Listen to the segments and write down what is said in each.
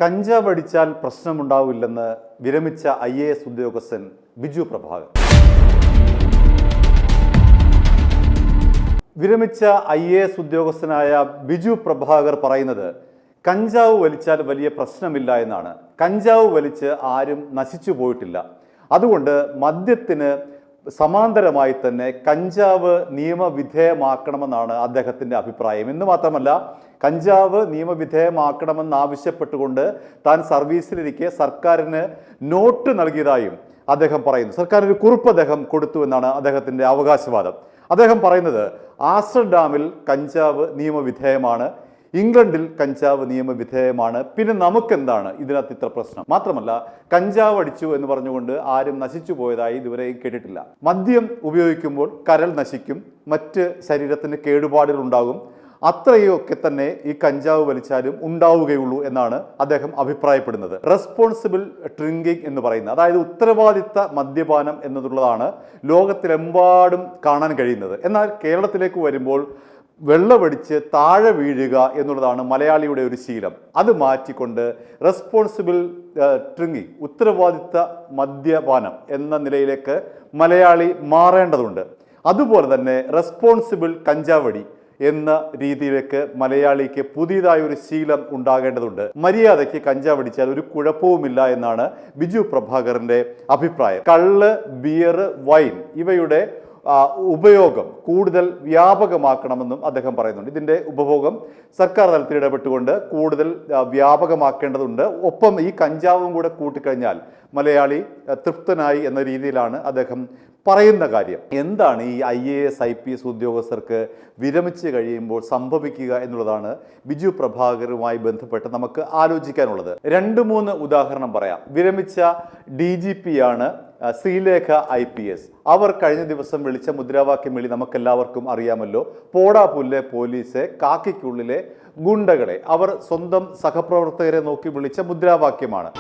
കഞ്ചാവ് അടിച്ചാൽ പ്രശ്നമുണ്ടാവില്ലെന്ന് വിരമിച്ച IAS ഉദ്യോഗസ്ഥൻ ബിജു പ്രഭാകർ. വിരമിച്ച IAS ഉദ്യോഗസ്ഥനായ ബിജു പ്രഭാകർ പറയുന്നത് കഞ്ചാവ് വലിച്ചാൽ വലിയ പ്രശ്നമില്ല എന്നാണ്. കഞ്ചാവ് വലിച്ച് ആരും നശിച്ചു പോയിട്ടില്ല. അതുകൊണ്ട് മദ്യത്തിന് സമാന്തരമായി തന്നെ കഞ്ചാവ് നിയമവിധേയമാക്കണമെന്നാണ് അദ്ദേഹത്തിൻ്റെ അഭിപ്രായം. എന്ന് മാത്രമല്ല, കഞ്ചാവ് നിയമവിധേയമാക്കണമെന്ന് ആവശ്യപ്പെട്ടുകൊണ്ട് താൻ സർവീസിലിരിക്കെ സർക്കാരിന് നോട്ട് നൽകിയതായും അദ്ദേഹം പറയുന്നു. സർക്കാരിന് ഒരു കുറിപ്പ് അദ്ദേഹം കൊടുത്തു എന്നാണ് അദ്ദേഹത്തിൻ്റെ അവകാശവാദം. അദ്ദേഹം പറയുന്നത് ആംസ്റ്റർഡാമിൽ കഞ്ചാവ് നിയമവിധേയമാണ്, ഇംഗ്ലണ്ടിൽ കഞ്ചാവ് നിയമവിധേയമാണ്, പിന്നെ നമുക്കെന്താണ് ഇതിനകത്ത് ഇത്ര പ്രശ്നം? മാത്രമല്ല, കഞ്ചാവ് അടിച്ചു എന്ന് പറഞ്ഞുകൊണ്ട് ആരും നശിച്ചു പോയതായി ഇതുവരെയും കേട്ടിട്ടില്ല. മദ്യം ഉപയോഗിക്കുമ്പോൾ കരൾ നശിക്കും, മറ്റ് ശരീരത്തിന് കേടുപാടുകൾ ഉണ്ടാകും, അത്രയൊക്കെ തന്നെ ഈ കഞ്ചാവ് വലിച്ചാലും ഉണ്ടാവുകയുള്ളൂ എന്നാണ് അദ്ദേഹം അഭിപ്രായപ്പെടുന്നത്. റെസ്പോൺസിബിൾ ഡ്രിങ്കിങ് എന്ന് പറയുന്നത്, അതായത് ഉത്തരവാദിത്ത മദ്യപാനം എന്നതുള്ളതാണ് ലോകത്തിലെമ്പാടും കാണാൻ കഴിയുന്നത്. എന്നാൽ കേരളത്തിലേക്ക് വരുമ്പോൾ വെള്ളമടിച്ച് താഴെ വീഴുക എന്നുള്ളതാണ് മലയാളിയുടെ ഒരു ശീലം. അത് മാറ്റിക്കൊണ്ട് റെസ്പോൺസിബിൾ ഡ്രിങ്കിങ്, ഉത്തരവാദിത്ത മദ്യപാനം എന്ന നിലയിലേക്ക് മലയാളി മാറേണ്ടതുണ്ട്. അതുപോലെ തന്നെ റെസ്പോൺസിബിൾ കഞ്ചാവടി എന്ന രീതിയിലേക്ക് മലയാളിക്ക് പുതിയതായ ഒരു ശീലം ഉണ്ടാകേണ്ടതുണ്ട്. മര്യാദയ്ക്ക് കഞ്ചാവ് അടിച്ചാൽ ഒരു കുഴപ്പവുമില്ല എന്നാണ് ബിജു പ്രഭാകറിന്റെ അഭിപ്രായം. കള്ള്, ബിയർ, വൈൻ ഇവയുടെ ഉപയോഗം കൂടുതൽ വ്യാപകമാക്കണമെന്നും അദ്ദേഹം പറയുന്നുണ്ട്. ഇതിൻ്റെ ഉപഭോഗം സർക്കാർ തലത്തിൽ ഇടപെട്ടുകൊണ്ട് കൂടുതൽ വ്യാപകമാക്കേണ്ടതുണ്ട്. ഒപ്പം ഈ കഞ്ചാവും കൂടെ കൂട്ടിക്കഴിഞ്ഞാൽ മലയാളി തൃപ്തനായി എന്ന രീതിയിലാണ് അദ്ദേഹം പറയുന്ന കാര്യം. എന്താണ് ഈ IAS IPS ഉദ്യോഗസ്ഥർക്ക് വിരമിച്ച് കഴിയുമ്പോൾ സംഭവിക്കുക എന്നുള്ളതാണ് ബിജു പ്രഭാകറുമായി ബന്ധപ്പെട്ട് നമുക്ക് ആലോചിക്കാനുള്ളത്. 2-3 ഉദാഹരണം പറയാം. വിരമിച്ച DGP ആണ് ശ്രീലേഖ IPS. അവർ കഴിഞ്ഞ ദിവസം വിളിച്ച മുദ്രാവാക്യം വിളി നമുക്കെല്ലാവർക്കും അറിയാമല്ലോ. പോടാ പുല്ലെ പോലീസെ, കാക്കിക്കുള്ളിലെ ഗുണ്ടകളെ. അവർ സ്വന്തം സഹപ്രവർത്തകരെ നോക്കി വിളിച്ച മുദ്രാവാക്യമാണ്.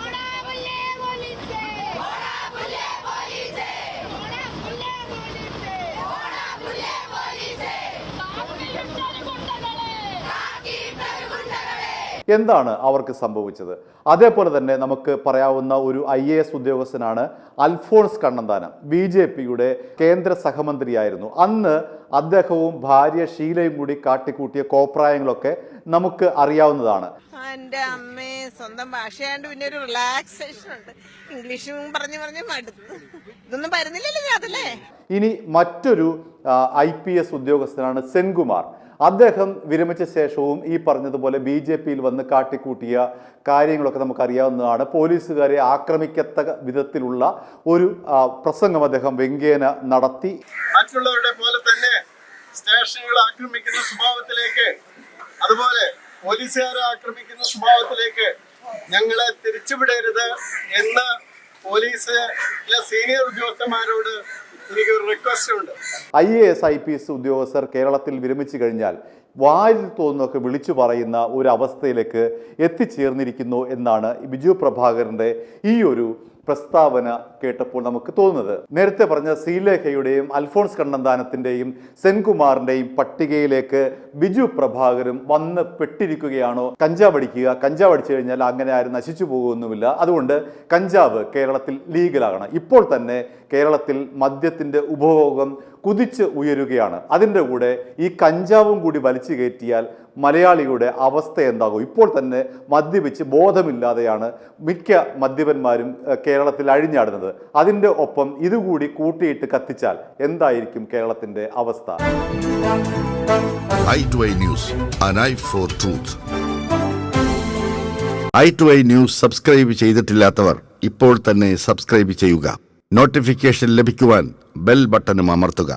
എന്താണ് അവർക്ക് സംഭവിച്ചത്? അതേപോലെ തന്നെ നമുക്ക് പറയാവുന്ന ഒരു IAS ഉദ്യോഗസ്ഥനാണ് അൽഫോൺസ് കണ്ണന്താനം. BJPയുടെ കേന്ദ്ര സഹമന്ത്രിയായിരുന്നു. അന്ന് അദ്ദേഹവും ഭാര്യ ഷീലയും കൂടി കാട്ടിക്കൂട്ടിയ കോപ്രായങ്ങളൊക്കെ നമുക്ക് അറിയാവുന്നതാണ്. എൻ്റെ അമ്മേ, സ്വന്തം ഭാഷയാണ്ട് പിന്നെ ഒരു റിലാക്സേഷൻ ഉണ്ട്. ഇംഗ്ലീഷും പറഞ്ഞു മടുത്തു. ഇതൊന്നും വരുന്നില്ലല്ലോ അതല്ലേ. ഇനി മറ്റൊരു IPS ഉദ്യോഗസ്ഥനാണ് സെൻകുമാർ. അദ്ദേഹം വിരമിച്ച ശേഷവും ഈ പറഞ്ഞതുപോലെ BJPയിൽ വന്ന് കാട്ടിക്കൂട്ടിയ കാര്യങ്ങളൊക്കെ നമുക്കറിയാവുന്നതാണ്. പോലീസുകാരെ ആക്രമിക്കത്തക്ക വിധത്തിലുള്ള ഒരു പ്രസംഗം അദ്ദേഹം വ്യംഗ്യേന നടത്തി. മറ്റുള്ളവരുടെ പോലെ തന്നെ സ്റ്റേഷനുകൾ ആക്രമിക്കുന്ന സ്വഭാവത്തിലേക്ക്, അതുപോലെ പോലീസുകാരെ ആക്രമിക്കുന്ന സ്വഭാവത്തിലേക്ക് ഞങ്ങളെ തിരിച്ചുവിടരുത് എന്ന് പോലീസിലെ സീനിയർ ഉദ്യോഗസ്ഥന്മാരോട് എനിക്കൊരു റിക്വസ്റ്റ് ഉണ്ട്. IAS IPS ഉദ്യോഗസ്ഥർ കേരളത്തിൽ വിരമിച്ചു കഴിഞ്ഞാൽ വായിൽ തോന്നുന്നൊക്കെ വിളിച്ചു പറയുന്ന ഒരു അവസ്ഥയിലേക്ക് എത്തിച്ചേർന്നിരിക്കുന്നു എന്നാണ് ബിജു പ്രഭാകറിന്റെ ഈ ഒരു പ്രസ്താവന കേട്ടപ്പോൾ നമുക്ക് തോന്നുന്നത്. നേരത്തെ പറഞ്ഞ ശ്രീലേഖയുടെയും അൽഫോൺസ് കണ്ണന്താനത്തിൻ്റെയും സെൻകുമാറിൻ്റെയും പട്ടികയിലേക്ക് ബിജു പ്രഭാകരും വന്ന് പെട്ടിരിക്കുകയാണോ? കഞ്ചാവ് അടിക്കുക, കഞ്ചാവ് അടിച്ചു കഴിഞ്ഞാൽ അങ്ങനെ ആരും നശിച്ചു പോകുമൊന്നുമില്ല, അതുകൊണ്ട് കഞ്ചാവ് കേരളത്തിൽ ലീഗലാകണം. ഇപ്പോൾ തന്നെ കേരളത്തിൽ മദ്യത്തിൻ്റെ ഉപഭോഗം കുതിച്ച് ഉയരുകയാണ്. അതിൻ്റെ കൂടെ ഈ കഞ്ചാവും കൂടി വലിച്ചു കയറ്റിയാൽ മലയാളിയുടെ അവസ്ഥ എന്താകും? ഇപ്പോൾ തന്നെ മദ്യപിച്ച് ബോധമില്ലാതെയാണ് മിക്ക മദ്യപന്മാരും കേരളത്തിൽ അഴിഞ്ഞാടുന്നത്. അതിൻ്റെ ഒപ്പം ഇതുകൂടി കൂട്ടിയിട്ട് കത്തിച്ചാൽ എന്തായിരിക്കും കേരളത്തിൻ്റെ അവസ്ഥ? i2i News, an eye for truth. i2i News subscribe ചെയ്തിട്ടില്ലാത്തവർ ഇപ്പോൾ തന്നെ സബ്സ്ക്രൈബ് ചെയ്യുക. നോട്ടിഫിക്കേഷൻ ലഭിക്കുവാൻ ബെൽ ബട്ടണും അമർത്തുക.